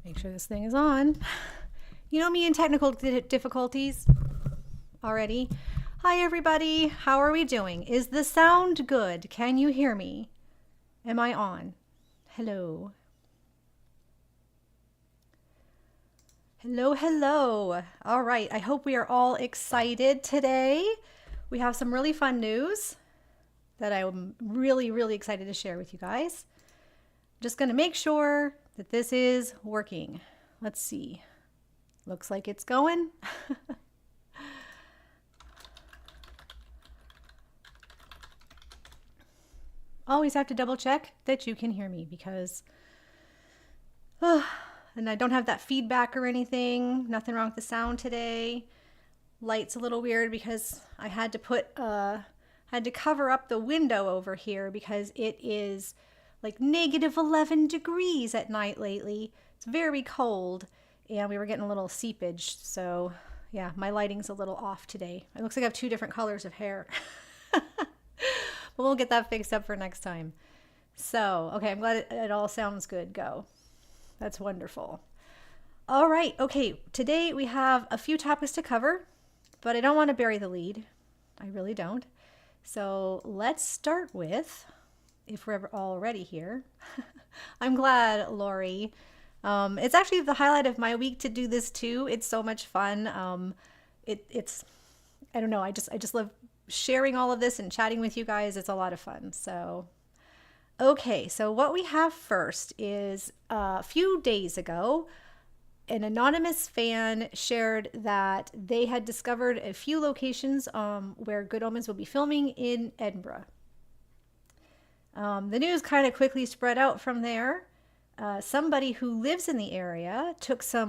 Make sure this thing is on. You know me and technical difficulties already. Hi everybody, how are we doing? Is the sound good? Can you hear me? Am I on? Hello. Hello, hello. All right, I hope we are all excited today. We have some really fun news that I'm really excited to share with you guys. Just gonna make sure that this is working. Let's see. Looks like it's going. Always have to double check that you can hear me because and I don't have that feedback or anything. Nothing wrong with the sound today. Light's a little weird because I had to cover up the window over here because it is like negative 11 degrees at night lately. It's very cold and we were getting a little seepage. So yeah, my lighting's a little off today. It looks like I have two different colors of hair. But we'll get that fixed up for next time. So, okay, I'm glad it all sounds good. Go. That's wonderful. All right, okay, today we have a few topics to cover, but I don't want to bury the lead. I really don't. So let's start with, if we're already here, I'm glad, Lori. It's actually the highlight of my week to do this too. It's so much fun. It's I don't know. I just love sharing all of this and chatting with you guys. It's a lot of fun. So, okay. So what we have first is a few days ago, an anonymous fan shared that they had discovered a few locations where Good Omens will be filming in Edinburgh. The news kind of quickly spread out from there. Somebody who lives in the area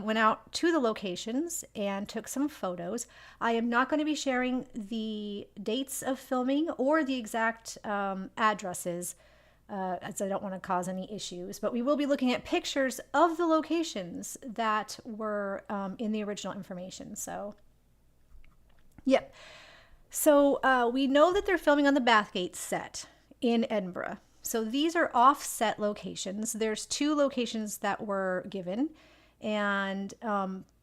went out to the locations and took some photos. I am not going to be sharing the dates of filming or the exact addresses as I don't want to cause any issues, but we will be looking at pictures of the locations that were in the original information. So, yep. So we know that they're filming on the Bathgate set in Edinburgh. So these are offset locations. There's two locations that were given, and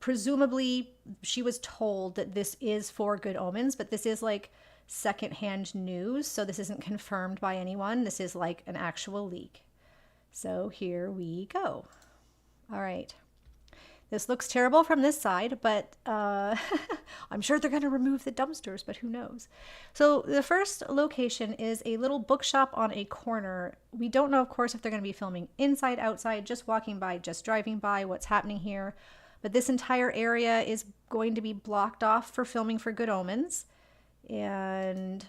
presumably she was told that this is for Good Omens, but this is like secondhand news, so this isn't confirmed by anyone. This is like an actual leak. So here we go. All right. This looks terrible from this side, but I'm sure they're going to remove the dumpsters, but who knows? So the first location is a little bookshop on a corner. We don't know, of course, if they're going to be filming inside, outside, just walking by, just driving by, what's happening here. But this entire area is going to be blocked off for filming for Good Omens. And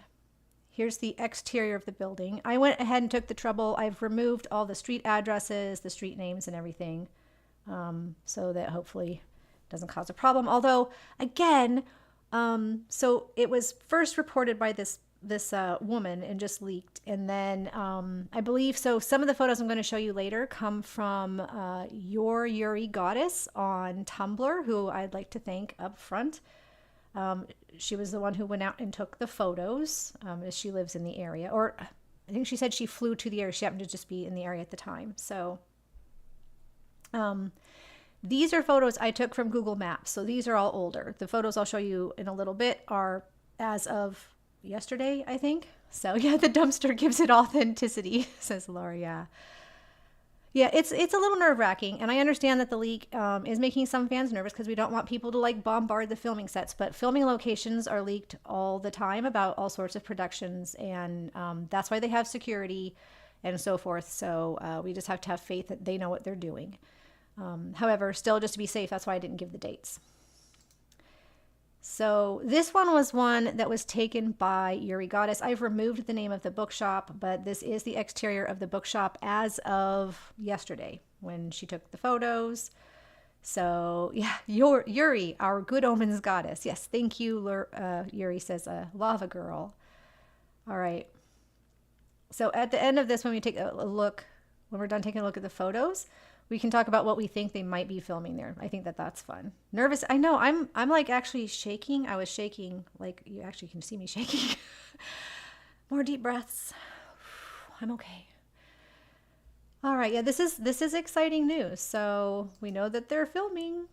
here's the exterior of the building. I went ahead and took the trouble. I've removed all the street addresses, the street names, and everything. So that hopefully doesn't cause a problem. Although, again, so it was first reported by this woman and just leaked. And then I believe, so some of the photos I'm going to show you later come from Your Yuri Goddess on Tumblr, who I'd like to thank up front. She was the one who went out and took the photos, as she lives in the area. Or I think she said she flew to the area. She happened to just be in the area at the time. So these are photos I took from Google Maps. So these are all older. The photos I'll show you in a little bit are as of yesterday, I think. So yeah, the dumpster gives it authenticity, says Laura. Yeah. Yeah, it's a little nerve-wracking, and I understand that the leak is making some fans nervous because we don't want people to like bombard the filming sets, but filming locations are leaked all the time about all sorts of productions, and that's why they have security and so forth. So we just have to have faith that they know what they're doing. However, still, just to be safe, that's why I didn't give the dates. So this one was one that was taken by Yuri Goddess. I've removed the name of the bookshop, but this is the exterior of the bookshop as of yesterday when she took the photos. So yeah, Yuri, our Good Omens goddess. Yes, thank you, Yuri says, lava girl. All right. So at the end of this, when we take a look, when we're done taking a look at the photos, we can talk about what we think they might be filming there. I think that that's fun. Nervous. I know I'm like actually shaking. I was shaking, like you actually can see me shaking. More deep breaths. I'm okay. All right, yeah, this is exciting news. So we know that they're filming.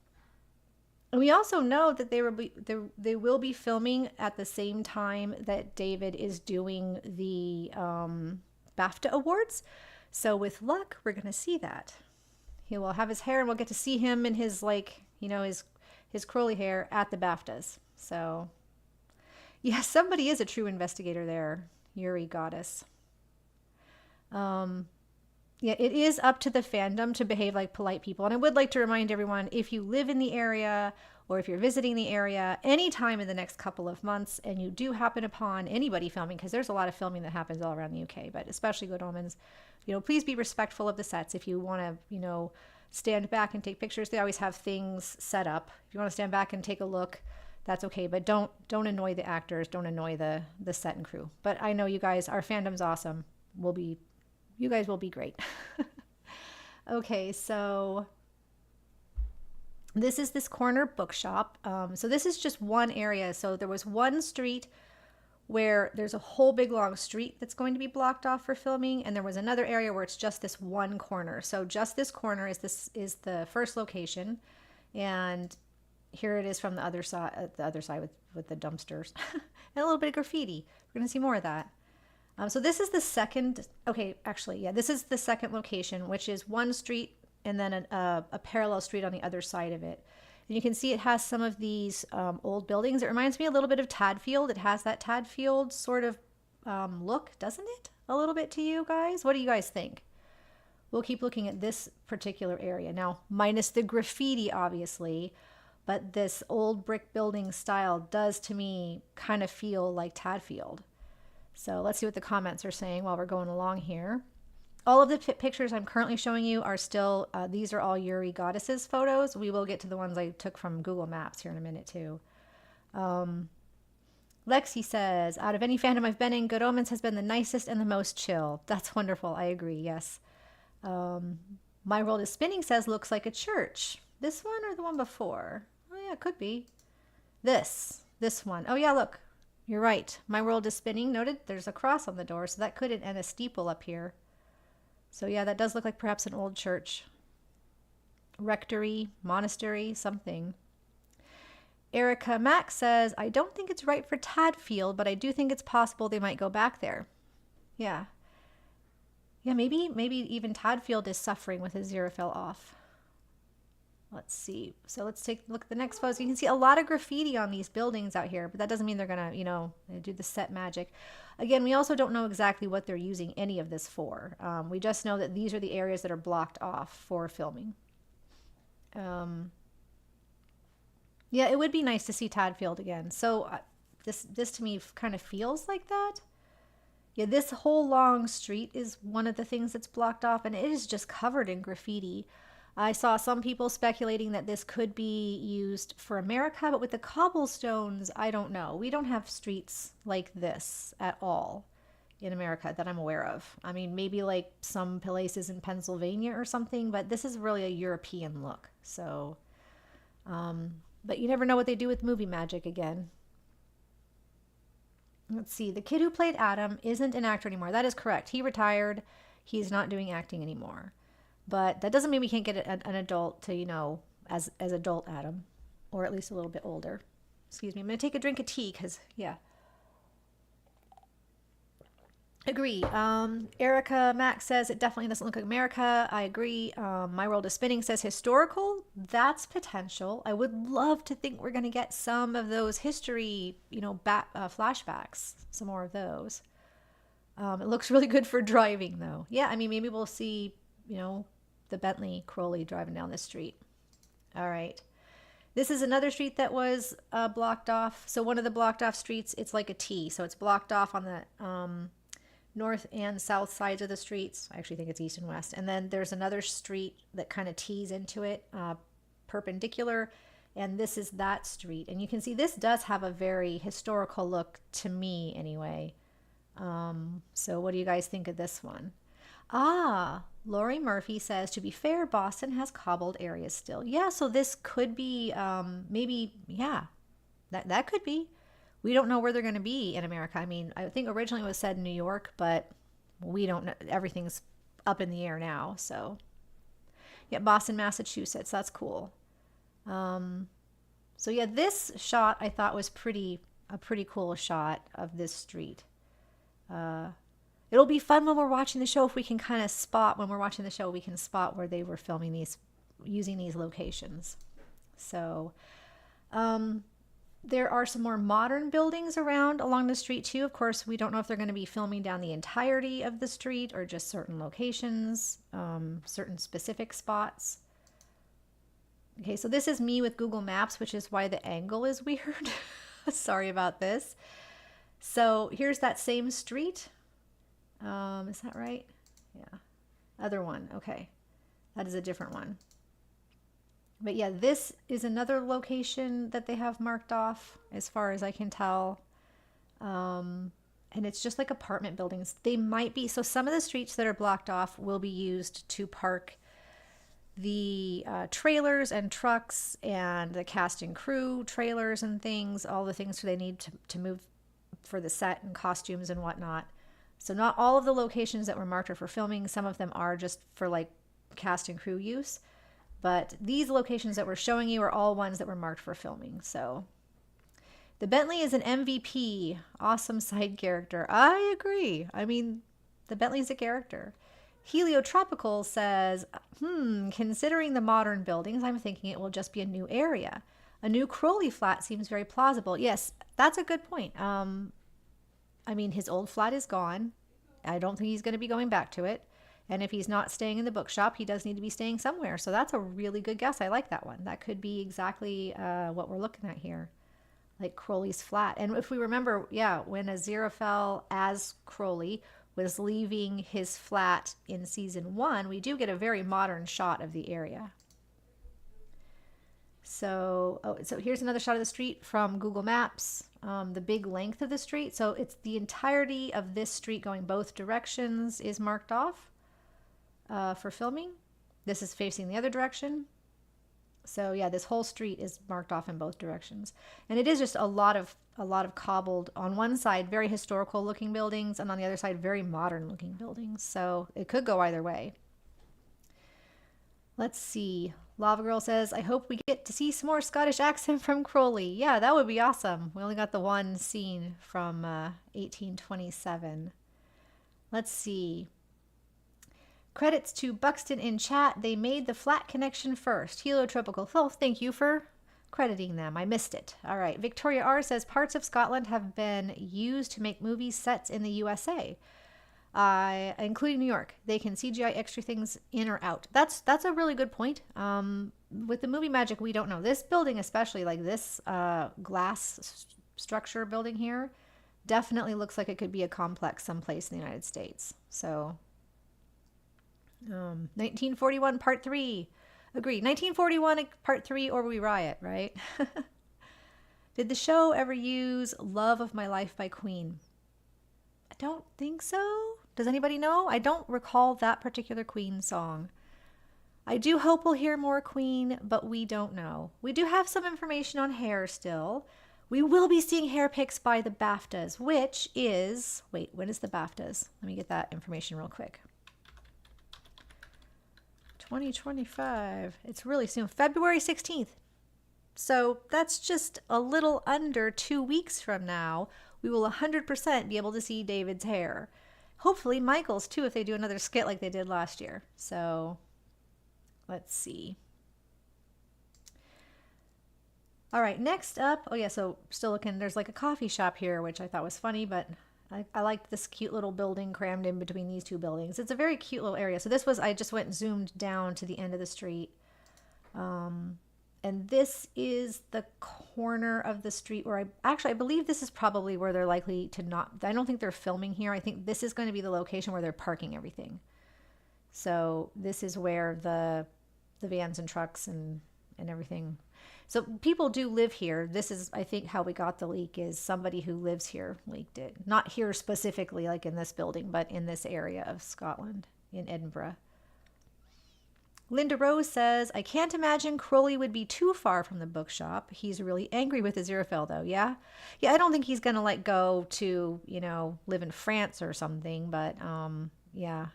And we also know that they will be filming at the same time that David is doing the BAFTA awards. So with luck, we're gonna see that. He will have his hair, and we'll get to see him in his like his curly hair at the BAFTAs. So yeah, somebody is a true investigator there, Yuri Goddess. Um, yeah, it is up to the fandom to behave like polite people. And I would like to remind everyone, if you live in the area or if you're visiting the area anytime in the next couple of months and you do happen upon anybody filming, because there's a lot of filming that happens all around the UK, but especially Good Omens, please be respectful of the sets. If you want to, stand back and take pictures, they always have things set up. If you want to stand back and take a look, that's okay, but don't annoy the actors, don't annoy the set and crew. But I know you guys, our fandom's awesome. You guys will be great. Okay, so this corner bookshop. So this is just one area. So there was one street where there's a whole big long street that's going to be blocked off for filming, and there was another area where it's just this one corner. So just this corner is the first location, and here it is from the other side with the dumpsters and a little bit of graffiti. We're gonna see more of that. So this is the second, okay, actually, yeah, this is the second location, which is one street and then a parallel street on the other side of it. And you can see it has some of these old buildings. It reminds me a little bit of Tadfield. It has that Tadfield sort of look, doesn't it? A little bit to you guys? What do you guys think? We'll keep looking at this particular area. Now, minus the graffiti, obviously, but this old brick building style does to me kind of feel like Tadfield. So let's see what the comments are saying while we're going along here. All of the pictures I'm currently showing you are still, these are all Yuri Goddess's photos. We will get to the ones I took from Google Maps here in a minute too. Lexi says, out of any fandom I've been in, Good Omens has been the nicest and the most chill. That's wonderful. I agree. Yes. My World is Spinning says, looks like a church. This one or the one before? Oh yeah, it could be. This one. Oh yeah, look. You're right. My World is Spinning. Noted there's a cross on the door, so that could and a steeple up here. So yeah, that does look like perhaps an old church. Rectory, monastery, something. Erica Mack says, I don't think it's right for Tadfield, but I do think it's possible they might go back there. Yeah. Yeah, maybe even Tadfield is suffering with his Aziraphale off. Let's see. So let's take a look at the next photos. You can see a lot of graffiti on these buildings out here, but that doesn't mean they're going to, do the set magic. Again, we also don't know exactly what they're using any of this for. We just know that these are the areas that are blocked off for filming. Yeah, it would be nice to see Tadfield again. So this to me kind of feels like that. Yeah, this whole long street is one of the things that's blocked off, and it is just covered in graffiti. I saw some people speculating that this could be used for America, but with the cobblestones, I don't know. We don't have streets like this at all in America that I'm aware of. I mean, maybe like some places in Pennsylvania or something, but this is really a European look. So, but you never know what they do with movie magic again. Let's see. The kid who played Adam isn't an actor anymore. That is correct. He retired. He's not doing acting anymore. But that doesn't mean we can't get an adult to, as adult Adam, or at least a little bit older. Excuse me. I'm going to take a drink of tea because, yeah. Agree. Erica Max says it definitely doesn't look like America. I agree. My World is Spinning says historical. That's potential. I would love to think we're going to get some of those history, flashbacks, some more of those. It looks really good for driving, though. Yeah, I mean, maybe we'll see, the Bentley Crowley driving down this street. All right. This is another street that was blocked off. So one of the blocked off streets, it's like a T. So it's blocked off on the north and south sides of the streets. I actually think it's east and west. And then there's another street that kind of tees into it, perpendicular. And this is that street. And you can see this does have a very historical look to me anyway. So what do you guys think of this one? Lori Murphy says, to be fair, Boston has cobbled areas still. Yeah, so this could be maybe, yeah, that could be. We don't know where they're going to be in America. I mean, I think originally it was said New York, but we don't know. Everything's up in the air now. So yeah, Boston, Massachusetts. That's cool. So yeah, this shot I thought was a pretty cool shot of this street. It'll be fun when we're watching the show if we can kind of spot, when we're watching the show, we can spot where they were filming these, using these locations. So there are some more modern buildings around along the street too. Of course, we don't know if they're going to be filming down the entirety of the street or just certain locations, certain specific spots. Okay, so this is me with Google Maps, which is why the angle is weird. Sorry about this. So here's that same street. Is that right? Yeah. Other one. Okay. That is a different one. But yeah, this is another location that they have marked off as far as I can tell. And it's just like apartment buildings. They might be, so some of the streets that are blocked off will be used to park the trailers and trucks and the cast and crew trailers and things, all the things they need to move for the set and costumes and whatnot. So not all of the locations that were marked are for filming. Some of them are just for like cast and crew use. But these locations that we're showing you are all ones that were marked for filming. So the Bentley is an MVP. Awesome side character. I agree. I mean, the Bentley's a character. Heliotropical says, considering the modern buildings, I'm thinking it will just be a new area. A new Crowley flat seems very plausible. Yes, that's a good point. I mean, his old flat is gone. I don't think he's going to be going back to it. And if he's not staying in the bookshop, he does need to be staying somewhere. So that's a really good guess. I like that one. That could be exactly what we're looking at here, like Crowley's flat. And if we remember, yeah, when Aziraphale as Crowley was leaving his flat in season 1, we do get a very modern shot of the area. So, so here's another shot of the street from Google Maps, the big length of the street. So it's the entirety of this street going both directions is marked off for filming. This is facing the other direction. So yeah, this whole street is marked off in both directions. And it is just a lot of cobbled, on one side, very historical looking buildings, and on the other side, very modern looking buildings. So it could go either way. Let's see. Lava Girl says, I hope we get to see some more Scottish accent from Crowley. Yeah, that would be awesome. We only got the one scene from 1827. Let's see. Credits to Buxton in chat. They made the flat connection first. Heliotropical. Oh, thank you for crediting them. I missed it. All right. Victoria R says, parts of Scotland have been used to make movie sets in the USA. Including New York. They can CGI extra things in or out. That's a really good point. With the movie magic, we don't know. This building, especially like this glass structure building here, definitely looks like it could be a complex someplace in the United States. So 1941 Part 3. Agree. 1941 Part 3 or we riot, right? Did the show ever use Love of My Life by Queen? I don't think so. Does anybody know? I don't recall that particular Queen song. I do hope we'll hear more Queen, but we don't know. We do have some information on hair still. We will be seeing hair picks by the BAFTAs, which is... Wait, when is the BAFTAs? Let me get that information real quick. 2025. It's really soon. February 16th. So that's just a little under 2 weeks from now. We will 100% be able to see David's hair. Hopefully Michael's too if they do another skit like they did last year. So let's see. All right, next up. Oh yeah, so still looking, there's like a coffee shop here, which I thought was funny, but I liked this cute little building crammed in between these two buildings. It's a very cute little area. So this was, I just went and zoomed down to the end of the street. And this is the corner of the street where I believe this is probably where they're likely to not, I don't think they're filming here. I think this is going to be the location where they're parking everything. So this is where the vans and trucks and everything. So people do live here. This is, I think, how we got the leak is somebody who lives here leaked it. Not here specifically like in this building, but in this area of Scotland, in Edinburgh. Linda Rose says, I can't imagine Crowley would be too far from the bookshop. He's really angry with Aziraphale, though, yeah? Yeah, I don't think he's going to, like, go to, you know, live in France or something, but, yeah.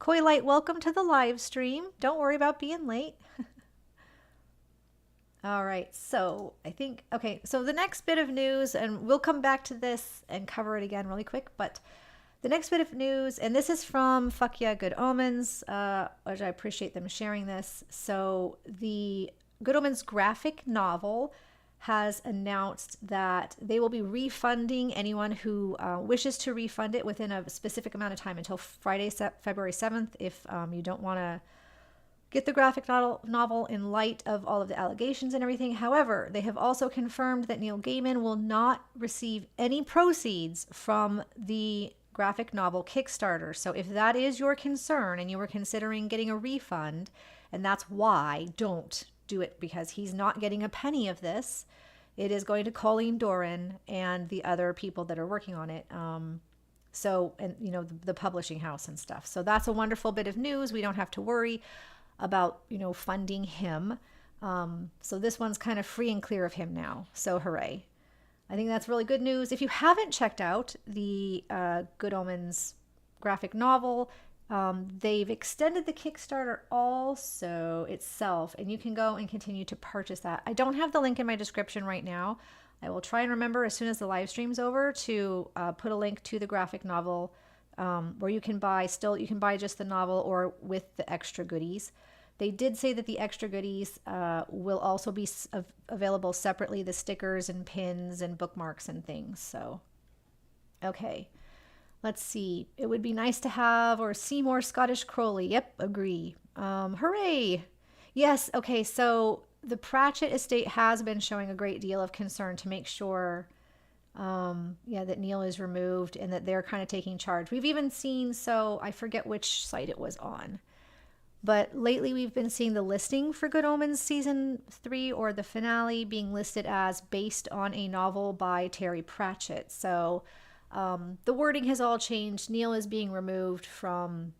Koi Light, welcome to the live stream. Don't worry about being late. All right, so I think, okay, so the next bit of news, and we'll come back to this and cover it again really quick, but the next bit of news, and this is from Fuck Yeah, Good Omens, which I appreciate them sharing this. So the Good Omens graphic novel has announced that they will be refunding anyone who wishes to refund it within a specific amount of time until Friday, February 7th, if you don't want to get the graphic novel in light of all of the allegations and everything. However, they have also confirmed that Neil Gaiman will not receive any proceeds from the graphic novel Kickstarter. So if that is your concern and you were considering getting a refund, and that's why, don't do it, because he's not getting a penny of this. It is going to Colleen Doran and the other people that are working on it. So, and you know, the publishing house and stuff. So that's a wonderful bit of news. We don't have to worry about, you know, funding him. So this one's kind of free and clear of him now. So hooray. I think that's really good news. If you haven't checked out the Good Omens graphic novel, they've extended the Kickstarter also itself, and you can go and continue to purchase that. I don't have the link in my description right now. I will try and remember as soon as the live stream's over to put a link to the graphic novel where you can buy just the novel or with the extra goodies. They did say that the extra goodies will also be available separately, the stickers and pins and bookmarks and things. So, okay. Let's see. It would be nice to have or see more Scottish Crowley. Yep, agree. Hooray! Yes, okay, so the Pratchett estate has been showing a great deal of concern to make sure that Neil is removed and that they're kind of taking charge. We've even seen, so I forget which site it was on, but lately we've been seeing the listing for Good Omens Season 3 or the finale being listed as based on a novel by Terry Pratchett. So the wording has all changed. Neil is being removed from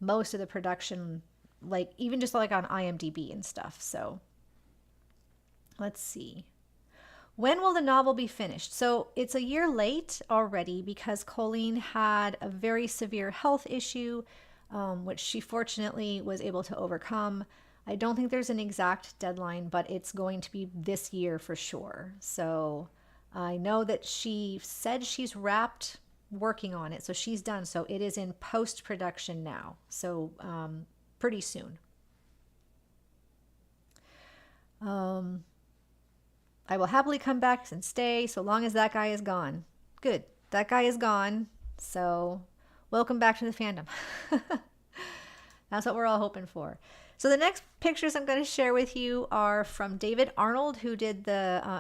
most of the production, like even just like on IMDb and stuff. So let's see. When will the novel be finished? So it's a year late already because Colleen had a very severe health issue, which she fortunately was able to overcome. I don't think there's an exact deadline, but it's going to be this year for sure. So I know that she said she's wrapped working on it, so she's done. So it is in post-production now, so pretty soon. I will happily come back and stay so long as that guy is gone. Good. That guy is gone. So welcome back to the fandom. That's what we're all hoping for. So the next pictures I'm going to share with you are from David Arnold, who did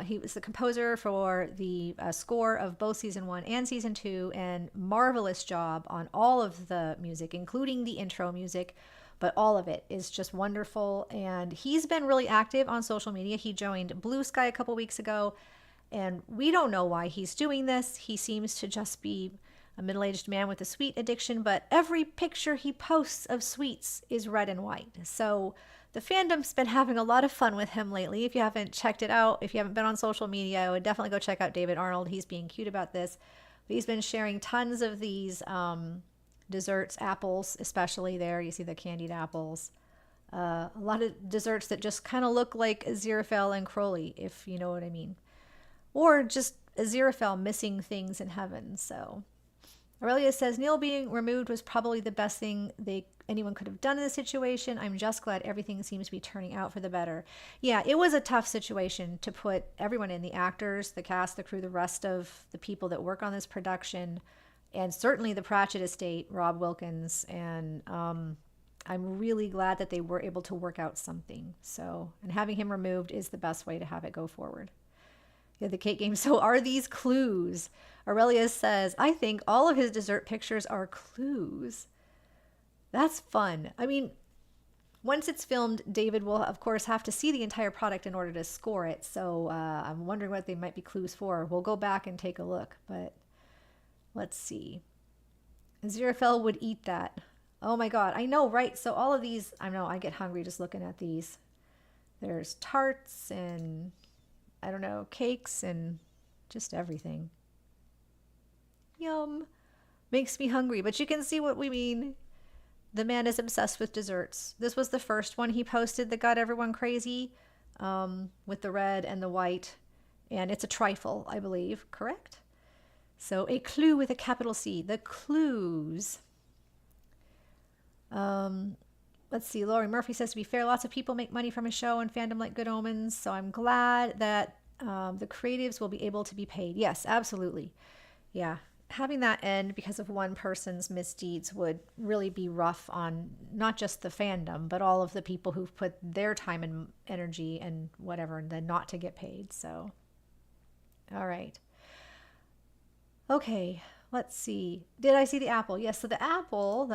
he was the composer for the score of both season 1 and season 2, and marvelous job on all of the music, including the intro music. But all of it is just wonderful. And he's been really active on social media. He joined Blue Sky a couple weeks ago, and we don't know why he's doing this. He seems to just be a middle-aged man with a sweet addiction, but every picture he posts of sweets is red and white. So the fandom's been having a lot of fun with him lately. If you haven't checked it out, if you haven't been on social media, I would definitely go check out David Arnold. He's being cute about this. But he's been sharing tons of these desserts, apples especially there. You see the candied apples. A lot of desserts that just kind of look like Aziraphale and Crowley, if you know what I mean. Or just Aziraphale missing things in heaven. So Aurelia says, Neil being removed was probably the best thing anyone could have done in this situation. I'm just glad everything seems to be turning out for the better. Yeah, it was a tough situation to put everyone in, the actors, the cast, the crew, the rest of the people that work on this production, and certainly the Pratchett estate, Rob Wilkins, and I'm really glad that they were able to work out something. So, and having him removed is the best way to have it go forward. Yeah, the cake game. So are these clues? Aurelia says, I think all of his dessert pictures are clues. That's fun. I mean, once it's filmed, David will, of course, have to see the entire product in order to score it. So I'm wondering what they might be clues for. We'll go back and take a look, but let's see. Aziraphale would eat that. Oh my God. I know, right? So all of these, I know, I get hungry just looking at these. There's tarts and, I don't know, cakes and just everything. Yum. Makes me hungry, but you can see what we mean. The man is obsessed with desserts. This was the first one he posted that got everyone crazy, with the red and the white. And it's a trifle, I believe, correct? So a clue with a capital C. The clues. Let's see. Laurie Murphy says, to be fair, lots of people make money from a show and fandom like Good Omens. So I'm glad that the creatives will be able to be paid. Yes, absolutely. Yeah. Having that end because of one person's misdeeds would really be rough on not just the fandom, but all of the people who've put their time and energy and whatever, and then not to get paid. So, all right. Okay, let's see. Did I see the apple? Yes, so the apple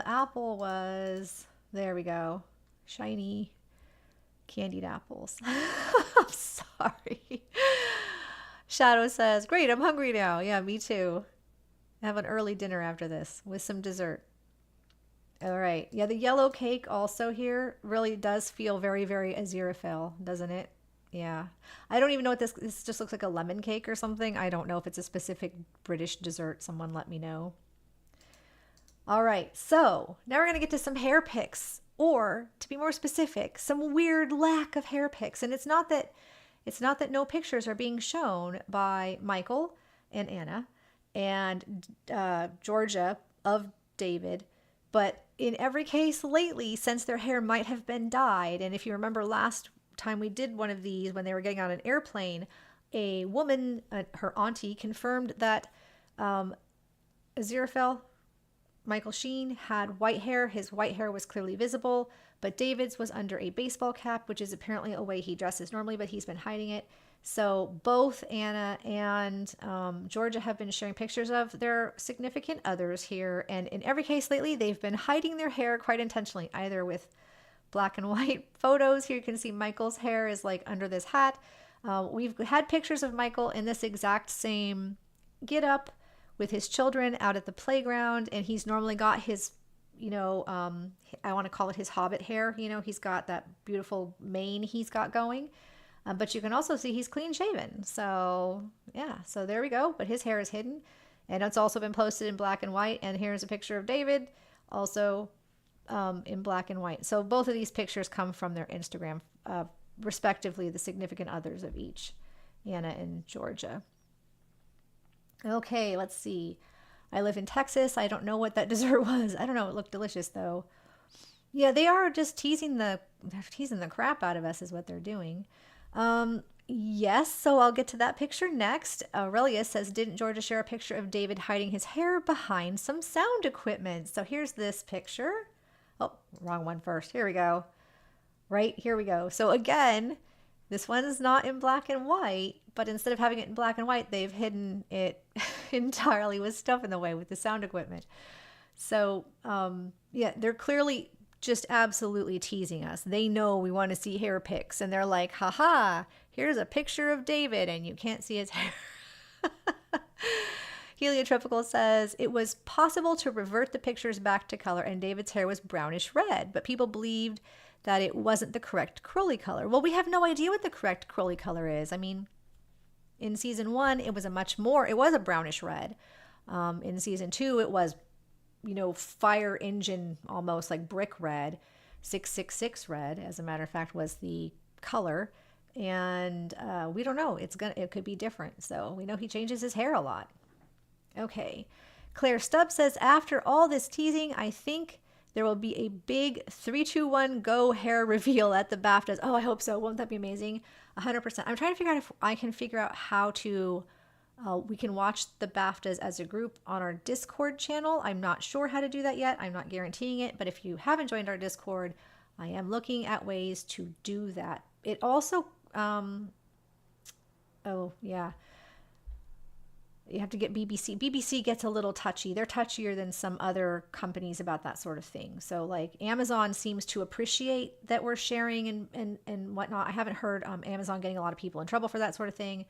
was, there we go, shiny candied apples. I'm sorry. Shadow says, great, I'm hungry now. Yeah, me too. Have an early dinner after this with some dessert. All right. Yeah, the yellow cake also here really does feel very, very Aziraphale, doesn't it? Yeah. I don't even know what this just looks like, a lemon cake or something. I don't know if it's a specific British dessert. Someone let me know. All right. So now we're going to get to some hair picks, or to be more specific, some weird lack of hair picks. And it's not that no pictures are being shown by Michael and Anna and Georgia of David, but in every case lately, since their hair might have been dyed, and if you remember last time we did one of these when they were getting on an airplane, a woman, her auntie, confirmed that Aziraphale, Michael Sheen, had white hair. His white hair was clearly visible, but David's was under a baseball cap, which is apparently a way he dresses normally, but he's been hiding it. So both Anna and Georgia have been sharing pictures of their significant others here. And in every case lately, they've been hiding their hair quite intentionally, either with black and white photos. Here you can see Michael's hair is like under this hat. We've had pictures of Michael in this exact same get up with his children out at the playground. And he's normally got his, I want to call it his hobbit hair. He's got that beautiful mane he's got going. But you can also see he's clean shaven. So yeah, so there we go. But his hair is hidden. And it's also been posted in black and white. And here's a picture of David also in black and white. So both of these pictures come from their Instagram, respectively, the significant others of each, Anna and Georgia. Okay, let's see. I live in Texas. I don't know what that dessert was. I don't know. It looked delicious though. Yeah, they are just teasing the crap out of us is what they're doing. Yes, so I'll get to that picture next. Aurelia says, didn't Georgia share a picture of David hiding his hair behind some sound equipment? So here's this picture. Oh, wrong one first. Here we go. Right, here we go. So again, this one's not in black and white, but instead of having it in black and white, they've hidden it entirely with stuff in the way with the sound equipment. So, yeah, they're clearly just absolutely teasing us. They know we want to see hair pics, and they're like, haha, here's a picture of David and you can't see his hair. Heliotropical says, it was possible to revert the pictures back to color and David's hair was brownish red, but people believed that it wasn't the correct curly color. Well, we have no idea what the correct curly color is. I mean, in season 1, it was a brownish red. In season 2, it was fire engine, almost like brick red. 666 red, as a matter of fact, was the color. And we don't know. It could be different. So we know he changes his hair a lot. Okay. Claire Stubb says, after all this teasing, I think there will be a big 3, 2, 1 go hair reveal at the BAFTAs. Oh, I hope so. Won't that be amazing? 100%. I'm trying to figure out if I can figure out how to we can watch the BAFTAs as a group on our Discord channel. I'm not sure how to do that yet. I'm not guaranteeing it, but if you haven't joined our Discord, I am looking at ways to do that. It also, oh yeah, you have to get BBC. BBC gets a little touchy. They're touchier than some other companies about that sort of thing. So like Amazon seems to appreciate that we're sharing and whatnot. I haven't heard Amazon getting a lot of people in trouble for that sort of thing.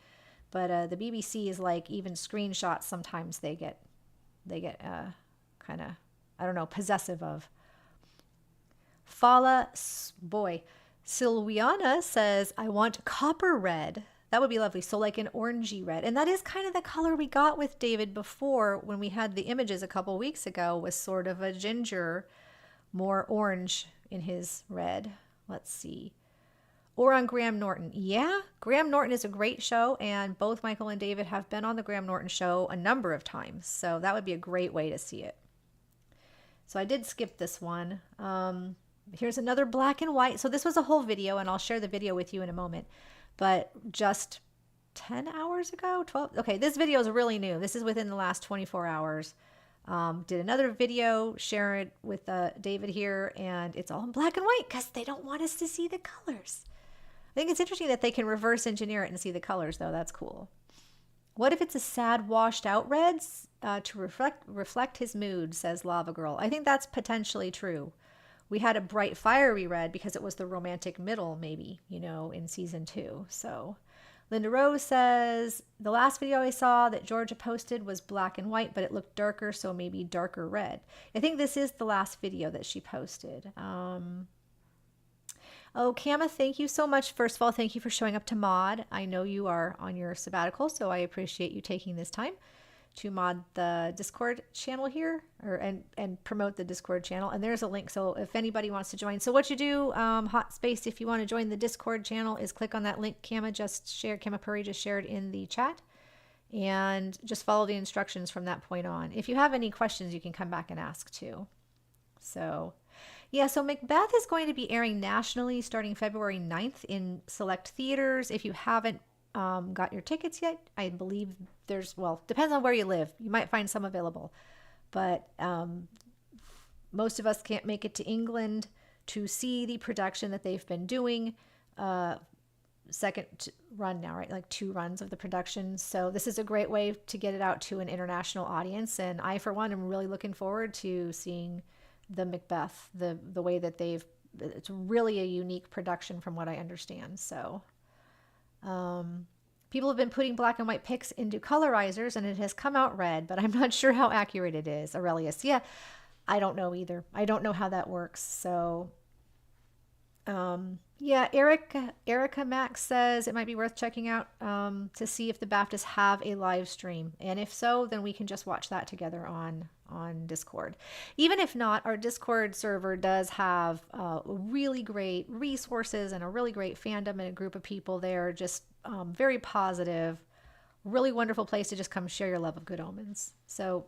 But the BBC is like, even screenshots sometimes they get kind of, I don't know, possessive of. Silviana says, I want copper red. That would be lovely. So like an orangey red. And that is kind of the color we got with David before when we had the images a couple weeks ago, was sort of a ginger more orange in his red. Let's see. Or on Graham Norton. Yeah, Graham Norton is a great show, and both Michael and David have been on the Graham Norton show a number of times, so that would be a great way to see it. So I did skip this one. Here's another black and white. So this was a whole video, and I'll share the video with you in a moment, but just 10 hours ago, 12. Okay, this video is really new. This is within the last 24 hours. Did another video, share it with David here, and it's all in black and white because they don't want us to see the colors. I think it's interesting that they can reverse engineer it and see the colors, though. That's cool. What if it's a sad, washed out red to reflect his mood, says Lava Girl. I think that's potentially true. We had a bright, fiery red because it was the romantic middle, maybe, you know, in season 2. So Linda Rose says, the last video I saw that Georgia posted was black and white, but it looked darker, so maybe darker red. I think this is the last video that she posted. Oh, Kama, thank you so much. First of all, thank you for showing up to mod. I know you are on your sabbatical, so I appreciate you taking this time to mod the Discord channel here, or and promote the Discord channel. And there's a link, so if anybody wants to join. So what you do, hot space, if you want to join the Discord channel, is click on that link Kama Puri just shared in the chat, and just follow the instructions from that point on. If you have any questions, you can come back and ask too. So yeah, so Macbeth is going to be airing nationally starting February 9th in select theaters. If you haven't got your tickets yet, I believe there's, well, depends on where you live. You might find some available. But most of us can't make it to England to see the production that they've been doing. Second run now, right? Like 2 runs of the production. So this is a great way to get it out to an international audience. And I, for one, am really looking forward to seeing the Macbeth, the way that it's really a unique production from what I understand. So people have been putting black and white pics into colorizers and it has come out red, but I'm not sure how accurate it is. Aurelius, yeah, I don't know either. I don't know how that works. So yeah, Erica Max says it might be worth checking out to see if the Baptists have a live stream. And if so, then we can just watch that together on Discord. Even if not, our Discord server does have really great resources and a really great fandom and a group of people there, just very positive, really wonderful place to just come share your love of Good Omens. So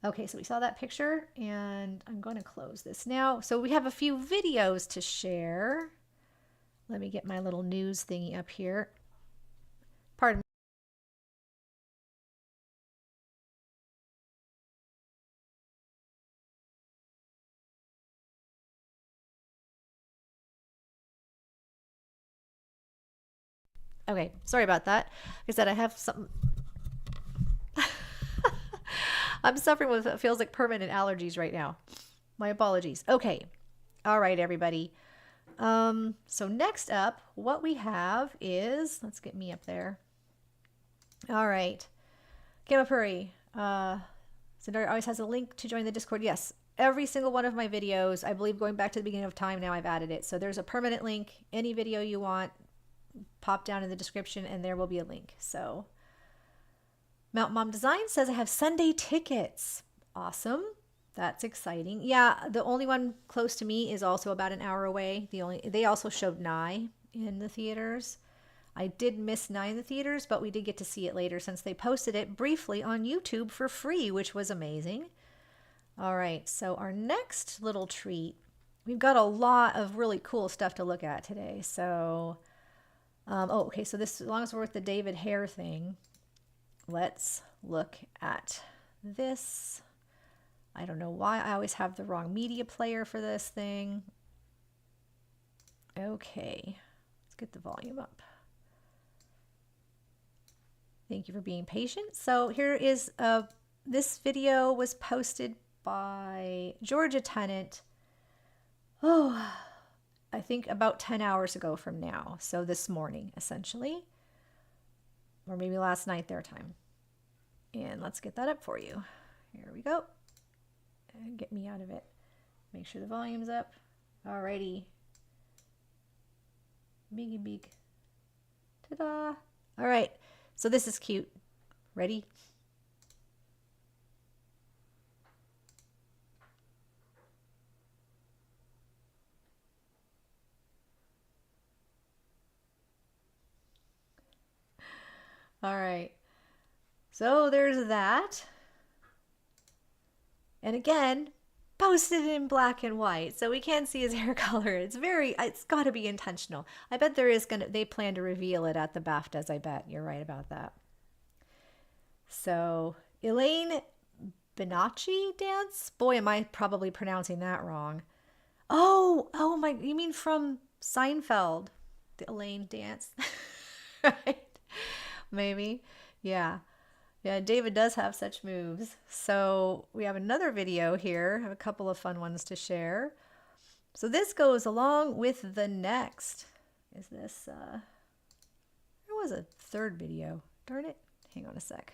okay, so we saw that picture, and I'm going to close this now. So we have a few videos to share. Let me get my little news thingy up here. Pardon me. Okay, sorry about that. Like I said, I have something. I'm suffering with what feels like permanent allergies right now. My apologies. Okay. All right, everybody. So next up, what we have is, let's get me up there. All right. Kamapuri. Sundar always has a link to join the Discord. Yes. Every single one of my videos, I believe going back to the beginning of time now, I've added it. So there's a permanent link. Any video you want, pop down in the description and there will be a link. So Mount Mom Design says I have Sunday tickets. Awesome. That's exciting. Yeah, the only one close to me is also about an hour away. They also showed Nye in the theaters. I did miss Nye in the theaters, but we did get to see it later since they posted it briefly on YouTube for free, which was amazing. All right, so our next little treat, we've got a lot of really cool stuff to look at today. So, oh, okay, so this, as long as we're with the David Hare thing, let's look at this. I don't know why I always have the wrong media player for this thing. Okay, let's get the volume up. Thank you for being patient. So here is, this video was posted by Georgia Tennant, oh, I think about 10 hours ago from now. So this morning, essentially, or maybe last night their time. And let's get that up for you. Here we go. And get me out of it. Make sure the volume's up. Alrighty. Biggie big. Ta-da. All right. So this is cute. Ready? All right. So there's that. And again, posted in black and white. So we can't see his hair color. It's got to be intentional. I bet they plan to reveal it at the BAFTAs. I bet you're right about that. So Elaine Benacci dance? Boy, am I probably pronouncing that wrong. Oh my, you mean from Seinfeld, the Elaine dance? Right? Maybe. Yeah. Yeah, David does have such moves. So we have another video here. I have a couple of fun ones to share. So this goes along with the next. Is this, there was a third video. Darn it. Hang on a sec.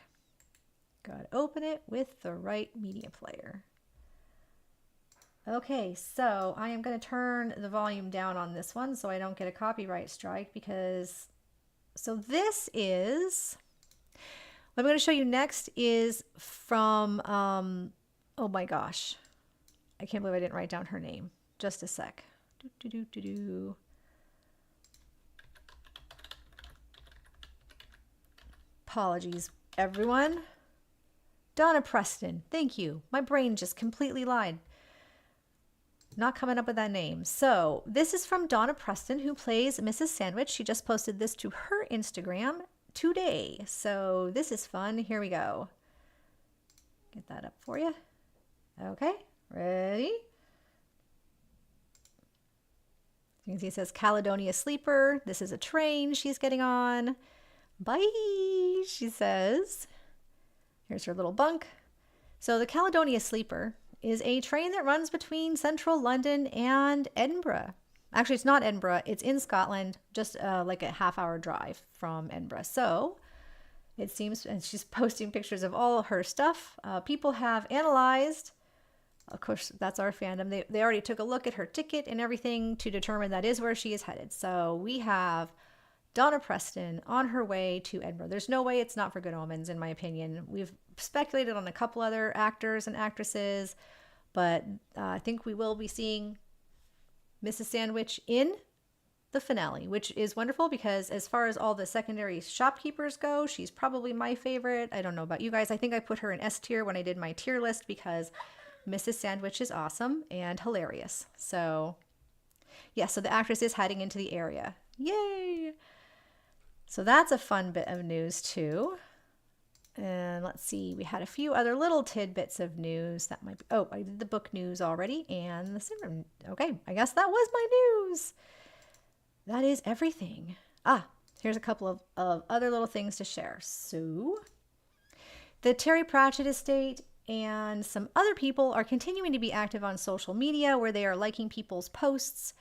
Gotta open it with the right media player. Okay, so I am going to turn the volume down on this one so I don't get a copyright strike because, so this is, what I'm going to show you next is from, oh my gosh, I can't believe I didn't write down her name. Just a sec. Apologies, everyone. Donna Preston, thank you. My brain just completely lied. Not coming up with that name. So this is from Donna Preston, who plays Mrs. Sandwich. She just posted this to her Instagram today. So this is fun. Here we go. Get that up for you. Okay, ready? You can see it says Caledonia Sleeper. This is a train she's getting on. Bye, she says. Here's her little bunk. So the Caledonia Sleeper is a train that runs between central London and Edinburgh. Actually, it's not Edinburgh. It's in Scotland, just like a half-hour drive from Edinburgh. So it seems, and she's posting pictures of all her stuff. People have analyzed, of course, that's our fandom. They already took a look at her ticket and everything to determine that is where she is headed. So we have Donna Preston on her way to Edinburgh. There's no way it's not for Good Omens, in my opinion. We've speculated on a couple other actors and actresses, but I think we will be seeing Mrs. Sandwich in the finale, which is wonderful because as far as all the secondary shopkeepers go, she's probably my favorite. I don't know about you guys. I think I put her in S tier when I did my tier list because Mrs. Sandwich is awesome and hilarious. So yeah, so the actress is heading into the area. Yay! So that's a fun bit of news too. And let's see, we had a few other little tidbits of news that might be, oh, I did the book news already and the cinema. Okay, I guess that was my news. That is everything. Here's a couple of other little things to share. So the Terry Pratchett estate and some other people are continuing to be active on social media where they are liking people's posts,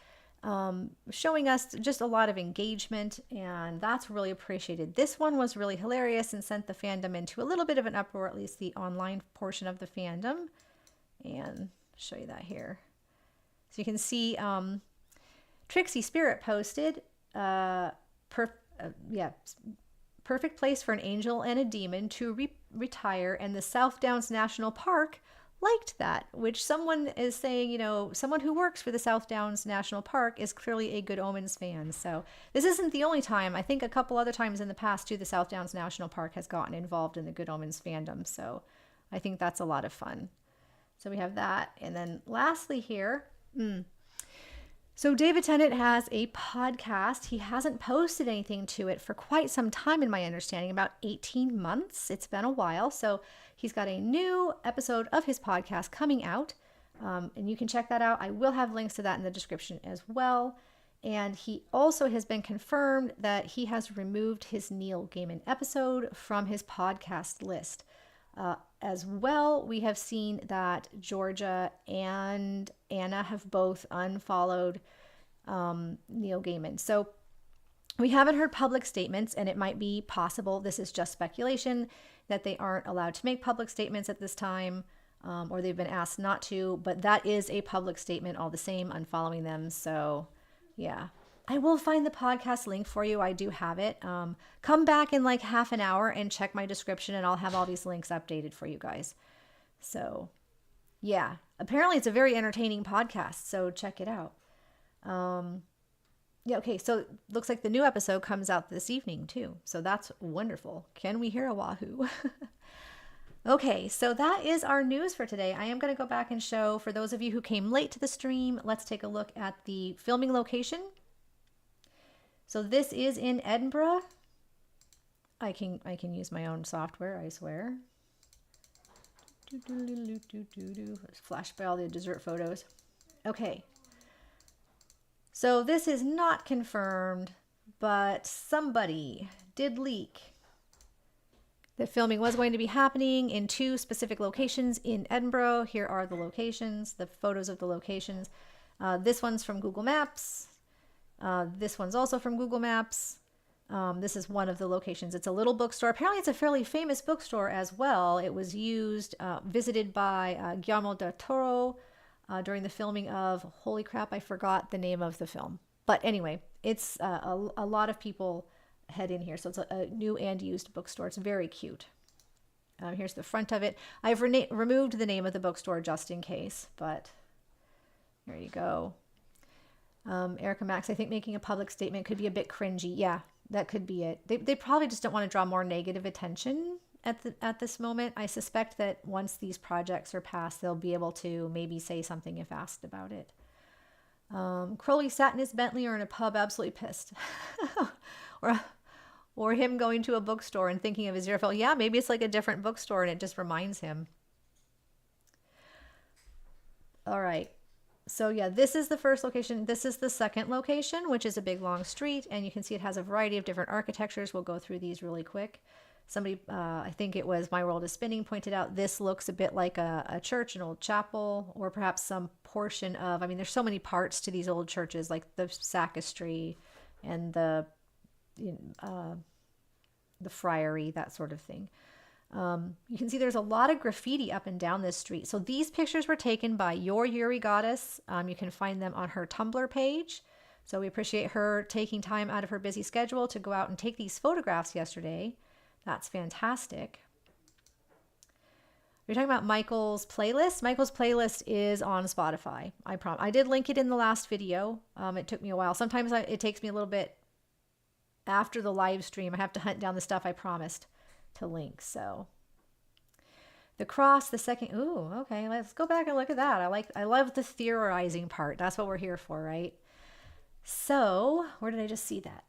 showing us just a lot of engagement, and that's really appreciated. This one was really hilarious and sent the fandom into a little bit of an uproar, at least the online portion of the fandom. And I'll show you that here. So you can see Trixie Spirit posted, perfect place for an angel and a demon to retire, and the South Downs National Park liked that, which someone is saying, you know, someone who works for the South Downs National Park is clearly a Good Omens fan. So this isn't the only time. I think a couple other times in the past too, the South Downs National Park has gotten involved in the Good Omens fandom. So I think that's a lot of fun. So we have that. And then lastly here, so David Tennant has a podcast. He hasn't posted anything to it for quite some time, in my understanding, about 18 months. It's been a while. So he's got a new episode of his podcast coming out, and you can check that out. I will have links to that in the description as well. And he also has been confirmed that he has removed his Neil Gaiman episode from his podcast list. As well, we have seen that Georgia and Anna have both unfollowed Neil Gaiman. So we haven't heard public statements, and it might be possible, this is just speculation, that they aren't allowed to make public statements at this time, or they've been asked not to, but that is a public statement all the same, unfollowing them. So yeah, I will find the podcast link for you. I do have it. Come back in like half an hour and check my description, and I'll have all these links updated for you guys. So yeah, apparently it's a very entertaining podcast, so check it out. Yeah, okay, so looks like the new episode comes out this evening too. So that's wonderful. Can we hear a wahoo? Okay, so that is our news for today. I am going to go back and show, for those of you who came late to the stream, let's take a look at the filming location. So this is in Edinburgh. I can use my own software, I swear. Let's flash by all the dessert photos. Okay. So this is not confirmed, but somebody did leak that filming was going to be happening in 2 specific locations in Edinburgh. Here are the locations, the photos of the locations. This one's from Google Maps. This one's also from Google Maps. This is one of the locations. It's a little bookstore. Apparently it's a fairly famous bookstore as well. It was visited by Guillermo del Toro during the filming of, holy crap, I forgot the name of the film. But anyway, it's a lot of people head in here. So it's a new and used bookstore. It's very cute. Here's the front of it. I've removed the name of the bookstore just in case, but there you go. Erica Max, I think making a public statement could be a bit cringy. Yeah, that could be it. They probably just don't want to draw more negative attention at this moment. I suspect that once these projects are passed, they'll be able to maybe say something if asked about it. Crowley sat in his Bentley or in a pub absolutely pissed. Or him going to a bookstore and thinking of his earful. Yeah, maybe it's like a different bookstore and it just reminds him. All right. So yeah, this is the first location. This is the second location, which is a big long street. And you can see it has a variety of different architectures. We'll go through these really quick. Somebody, I think it was My World is Spinning, pointed out this looks a bit like a church, an old chapel, or perhaps some portion of, I mean, there's so many parts to these old churches, like the sacristy and the friary, that sort of thing. You can see there's a lot of graffiti up and down this street. So these pictures were taken by Your Yuri Goddess. You can find them on her Tumblr page. So we appreciate her taking time out of her busy schedule to go out and take these photographs yesterday. That's fantastic. We're talking about Michael's playlist. Michael's playlist is on Spotify. I did link it in the last video. It took me a while. Sometimes it takes me a little bit after the live stream. I have to hunt down the stuff I promised to link. So the cross, the second, ooh, okay, let's go back and look at that. I love the theorizing part. That's what we're here for, right? So where did I just see that?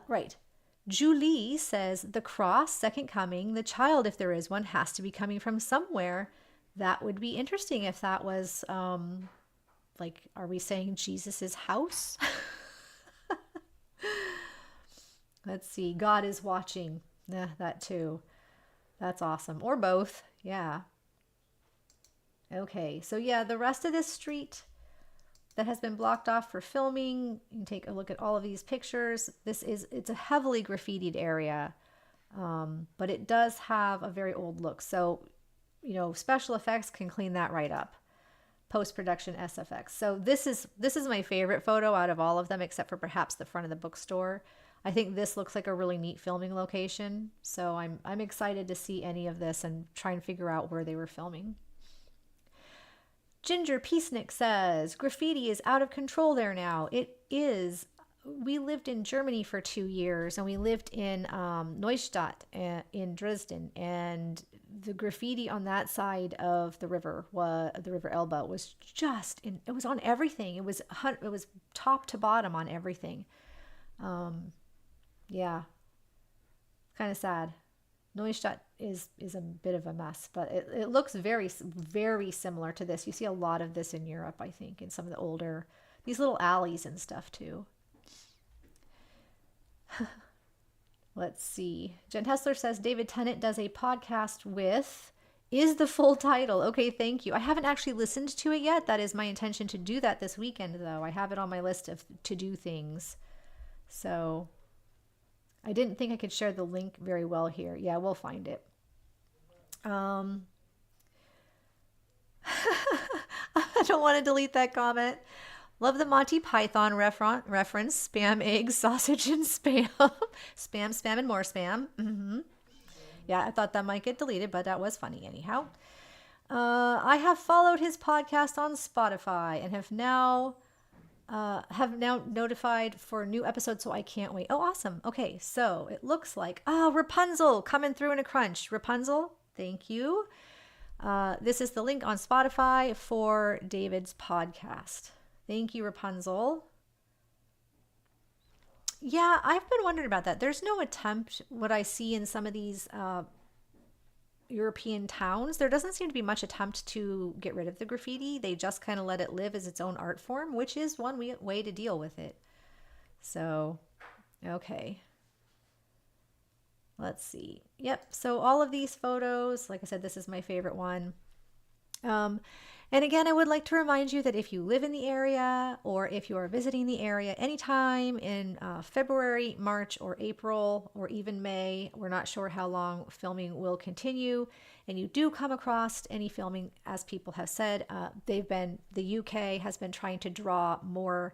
Right. Julie says the cross, second coming, the child, if there is one, has to be coming from somewhere. That would be interesting if that was like, are we saying Jesus's house? Let's see. God is watching. Yeah, that too. That's awesome. Or both. Yeah. Okay. So yeah, the rest of this street that has been blocked off for filming. You can take a look at all of these pictures. It's a heavily graffitied area, but it does have a very old look. So, you know, special effects can clean that right up. Post-production SFX. So this is my favorite photo out of all of them, except for perhaps the front of the bookstore. I think this looks like a really neat filming location. So I'm excited to see any of this and try and figure out where they were filming. Ginger Peacenik says, graffiti is out of control there now. It is. We lived in Germany for 2 years, and we lived in Neustadt in Dresden, and the graffiti on that side of the river Elbe was just, it was on everything. It was top to bottom on everything. Yeah, kind of sad. Neustadt is a bit of a mess, but it looks very, very similar to this. You see a lot of this in Europe, I think, in some of the older, these little alleys and stuff too. Let's see. Jen Hessler says, David Tennant does a podcast with, is the full title. Okay, thank you. I haven't actually listened to it yet. That is my intention to do that this weekend, though. I have it on my list of to-do things. So I didn't think I could share the link very well here. Yeah, we'll find it. I don't want to delete that comment. Love the Monty Python reference. Spam, eggs, sausage, and spam. Spam, and more spam. Mm-hmm. Yeah, I thought that might get deleted, but that was funny anyhow. I have followed his podcast on Spotify and have now have now notified for new episodes, so I can't wait. Oh, awesome. Okay, so it looks like, oh, Rapunzel coming through in a crunch. Rapunzel, thank you. This is the link on Spotify for David's podcast. Thank you, Rapunzel. Yeah, I've been wondering about that. There's no attempt, what I see in some of these European towns, there doesn't seem to be much attempt to get rid of the graffiti. They just kind of let it live as its own art form, which is one way to deal with it. So, okay. Let's see. Yep. So all of these photos, like I said, this is my favorite one. And again, I would like to remind you that if you live in the area or if you are visiting the area anytime in February, March, or April, or even May, we're not sure how long filming will continue, and you do come across any filming, as people have said, the UK has been trying to draw more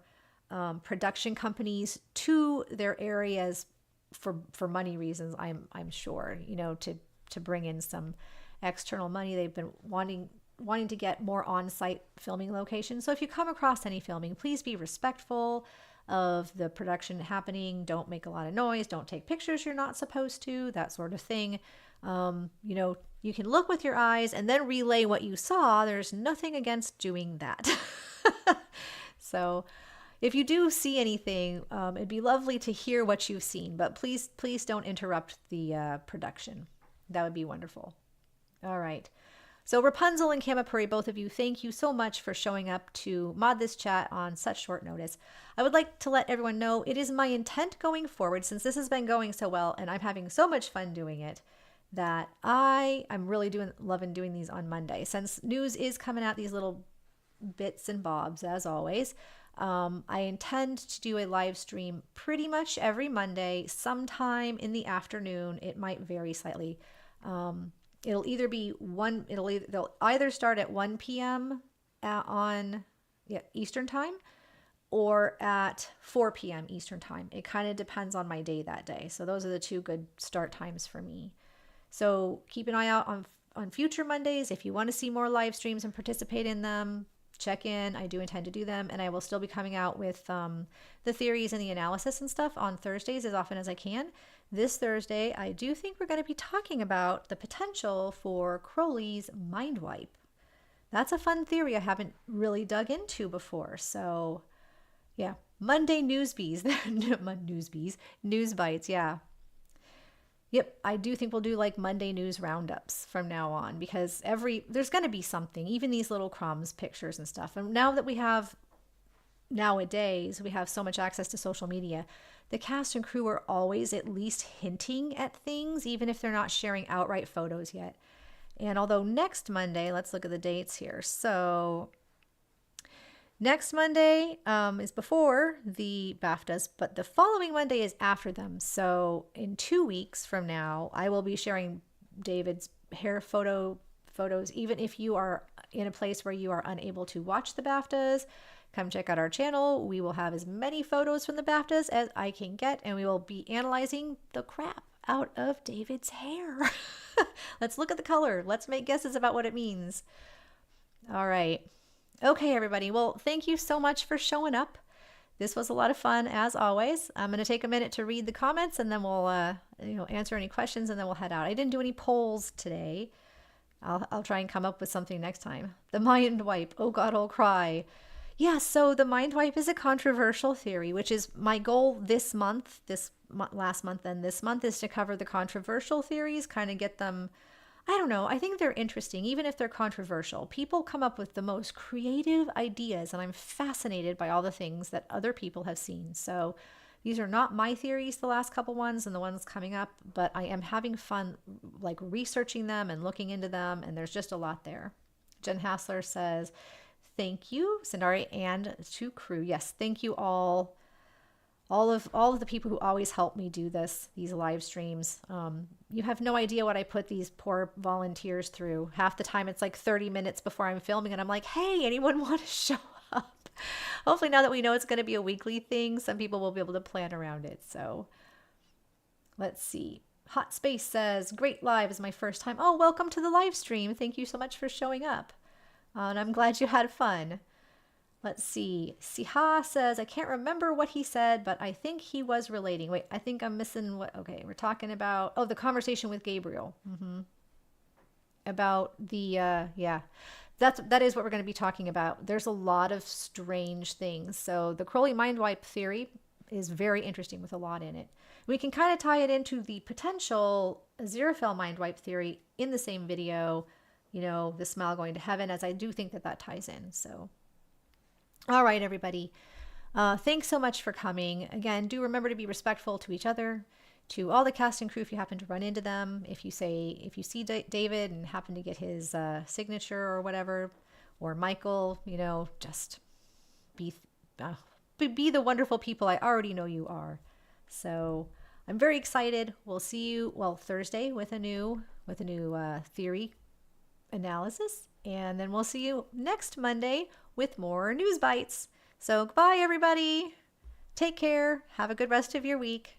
production companies to their areas for money reasons. I'm sure, to bring in some external money. They've been wanting to get more on-site filming locations. So if you come across any filming, please be respectful of the production happening. Don't make a lot of noise. Don't take pictures you're not supposed to, that sort of thing. You can look with your eyes and then relay what you saw. There's nothing against doing that. So if you do see anything, it'd be lovely to hear what you've seen, but please don't interrupt the production. That would be wonderful. All right. So Rapunzel and Kamapuri, both of you, thank you so much for showing up to mod this chat on such short notice. I would like to let everyone know it is my intent going forward, since this has been going so well and I'm having so much fun doing it, that I'm really loving doing these on Monday. Since news is coming out, these little bits and bobs, as always, I intend to do a live stream pretty much every Monday, sometime in the afternoon. It might vary slightly. They'll either start at 1 p.m. on Eastern time or at 4 p.m. Eastern time. It kind of depends on my day that day. So those are the two good start times for me. So keep an eye out on future Mondays. If you want to see more live streams and participate in them, check in. I do intend to do them, and I will still be coming out with the theories and the analysis and stuff on Thursdays as often as I can. This Thursday, I do think we're going to be talking about the potential for Crowley's mind wipe. That's a fun theory I haven't really dug into before. So, yeah, Monday news bites, yeah. Yep, I do think we'll do like Monday news roundups from now on, because there's going to be something, even these little crumbs, pictures and stuff. And now that nowadays we have so much access to social media, the cast and crew are always at least hinting at things, even if they're not sharing outright photos yet. And although next Monday, let's look at the dates here. So next Monday is before the BAFTAs, but the following Monday is after them. So in 2 weeks from now, I will be sharing David's hair photos, even if you are in a place where you are unable to watch the BAFTAs. Come check out our channel. We will have as many photos from the BAFTAs as I can get, and we will be analyzing the crap out of David's hair. Let's look at the color. Let's make guesses about what it means. All right. Okay, everybody. Well, thank you so much for showing up. This was a lot of fun, as always. I'm going to take a minute to read the comments, and then we'll answer any questions, and then we'll head out. I didn't do any polls today. I'll try and come up with something next time. The mind wipe. Oh, God, I'll cry. Yeah, so the mind wipe is a controversial theory, which is my goal last month and this month is to cover the controversial theories, kind of get them, I don't know, I think they're interesting, even if they're controversial. People come up with the most creative ideas, and I'm fascinated by all the things that other people have seen. So these are not my theories, the last couple ones and the ones coming up, but I am having fun like researching them and looking into them, and there's just a lot there. Jen Hassler says, thank you, Sindari, and to crew. Yes, thank you all of the people who always help me do these live streams. You have no idea what I put these poor volunteers through. Half the time it's like 30 minutes before I'm filming, and I'm like, hey, anyone want to show up? Hopefully now that we know it's going to be a weekly thing, some people will be able to plan around it. So let's see. Hot Space says, great live is my first time. Oh, welcome to the live stream. Thank you so much for showing up. And I'm glad you had fun. Let's see. Siha says, I can't remember what he said, but I think he was relating. Wait, I think I'm missing what. Okay, we're talking about, oh, the conversation with Gabriel. About the, yeah, that is what we're going to be talking about. There's a lot of strange things. So the Crowley mind wipe theory is very interesting with a lot in it. We can kind of tie it into the potential Aziraphale mind wipe theory in the same video, you know, the smile going to heaven, as I do think that that ties in. So, all right, everybody. Thanks so much for coming. Again, do remember to be respectful to each other, to all the cast and crew if you happen to run into them. If you see David and happen to get his signature or whatever, or Michael, you know, just be the wonderful people I already know you are. So I'm very excited. We'll see you, well, Thursday with a new theory analysis, and then we'll see you next Monday with more news bites. So goodbye, everybody. Take care. Have a good rest of your week.